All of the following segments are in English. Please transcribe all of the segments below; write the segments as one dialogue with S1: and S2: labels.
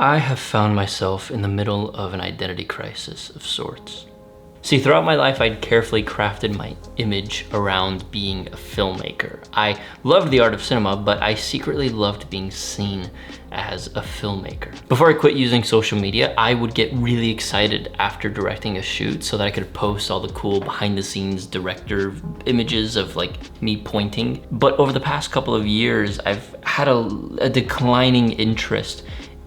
S1: I have found myself in the middle of an identity crisis of sorts. See, throughout my life, I'd carefully crafted my image around being a filmmaker. I loved the art of cinema, but I secretly loved being seen as a filmmaker. Before I quit using social media, I would get really excited after directing a shoot so that I could post all the cool behind the scenes director images of like me pointing. But over the past couple of years, I've had a declining interest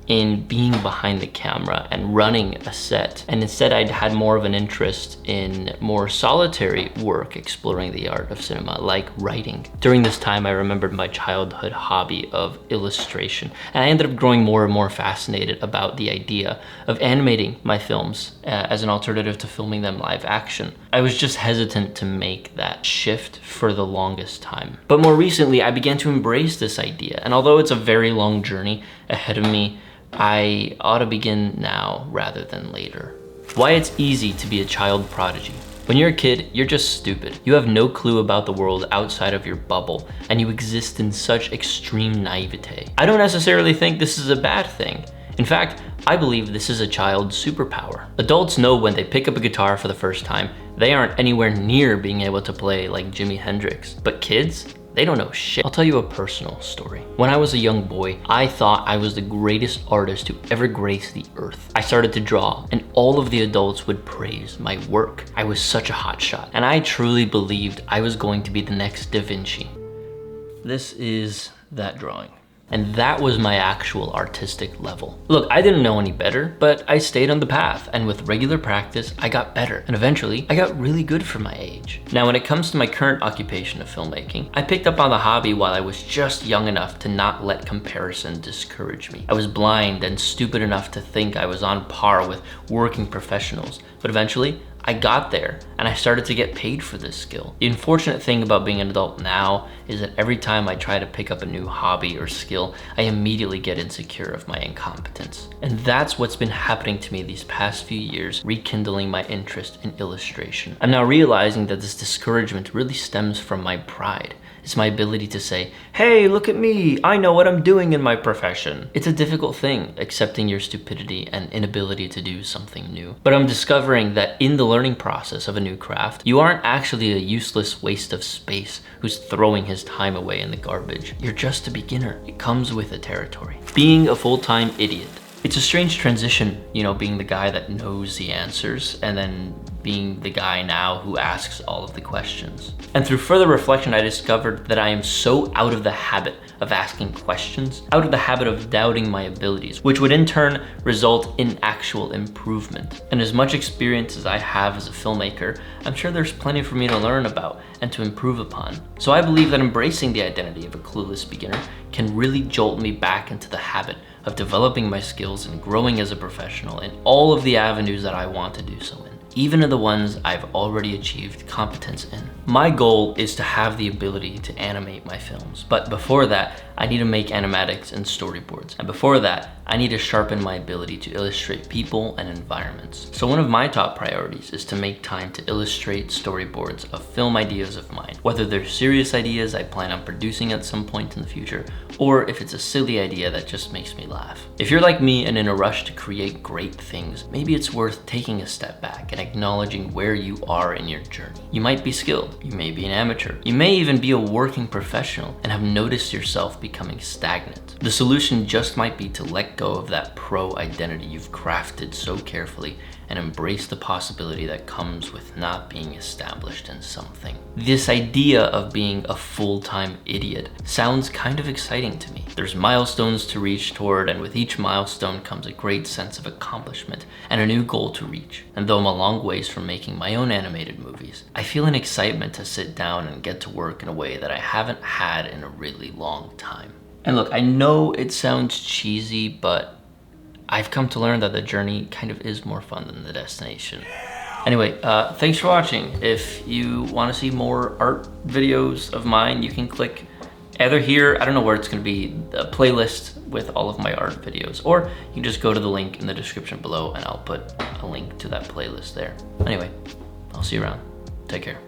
S1: in being behind the camera and running a set. And instead I'd had more of an interest in more solitary work exploring the art of cinema, like writing. During this time, I remembered my childhood hobby of illustration, and I ended up growing more and more fascinated about the idea of animating my films as an alternative to filming them live action. I was just hesitant to make that shift for the longest time. But more recently, I began to embrace this idea, and although it's a very long journey ahead of me, I ought to begin now rather than later. Why it's easy to be a child prodigy. When you're a kid, you're just stupid. You have no clue about the world outside of your bubble, and you exist in such extreme naivete. I don't necessarily think this is a bad thing. In fact, I believe this is a child's superpower. Adults know when they pick up a guitar for the first time, they aren't anywhere near being able to play like Jimi Hendrix. But kids? They don't know shit. I'll tell you a personal story. When I was a young boy, I thought I was the greatest artist to ever grace the earth. I started to draw, and all of the adults would praise my work. I was such a hotshot, and I truly believed I was going to be the next Da Vinci. This is that drawing. And that was my actual artistic level. Look, I didn't know any better, but I stayed on the path, and with regular practice, I got better. And eventually, I got really good for my age. Now, when it comes to my current occupation of filmmaking, I picked up on the hobby while I was just young enough to not let comparison discourage me. I was blind and stupid enough to think I was on par with working professionals, but eventually, I got there and I started to get paid for this skill. The unfortunate thing about being an adult now is that every time I try to pick up a new hobby or skill, I immediately get insecure of my incompetence. And that's what's been happening to me these past few years, rekindling my interest in illustration. I'm now realizing that this discouragement really stems from my pride. It's my ability to say, hey, look at me, I know what I'm doing in my profession. It's a difficult thing, accepting your stupidity and inability to do something new. But I'm discovering that in the learning process of a new craft, you aren't actually a useless waste of space who's throwing his time away in the garbage. You're just a beginner. It comes with the territory. Being a full-time idiot. It's a strange transition, you know, being the guy that knows the answers and then being the guy now who asks all of the questions. And through further reflection, I discovered that I am so out of the habit of asking questions, out of the habit of doubting my abilities, which would in turn result in actual improvement. And as much experience as I have as a filmmaker, I'm sure there's plenty for me to learn about and to improve upon. So I believe that embracing the identity of a clueless beginner can really jolt me back into the habit of developing my skills and growing as a professional in all of the avenues that I want to do so in, even in the ones I've already achieved competence in. My goal is to have the ability to animate my films, but before that, I need to make animatics and storyboards. And before that, I need to sharpen my ability to illustrate people and environments. So one of my top priorities is to make time to illustrate storyboards of film ideas of mine, whether they're serious ideas I plan on producing at some point in the future, or if it's a silly idea that just makes me laugh. If you're like me and in a rush to create great things, maybe it's worth taking a step back and acknowledging where you are in your journey. You might be skilled, you may be an amateur, you may even be a working professional and have noticed yourself becoming stagnant. The solution just might be to let go of that pro identity you've crafted so carefully and embrace the possibility that comes with not being established in something. This idea of being a full-time idiot sounds kind of exciting to me. There's milestones to reach toward, and with each milestone comes a great sense of accomplishment and a new goal to reach. And though I'm a long ways from making my own animated movies, I feel an excitement to sit down and get to work in a way that I haven't had in a really long time. And look, I know it sounds cheesy, but I've come to learn that the journey kind of is more fun than the destination. Anyway, thanks for watching. If you want to see more art videos of mine, you can click either here, I don't know where it's going to be, a playlist with all of my art videos, or you can just go to the link in the description below and I'll put a link to that playlist there. Anyway, I'll see you around. Take care.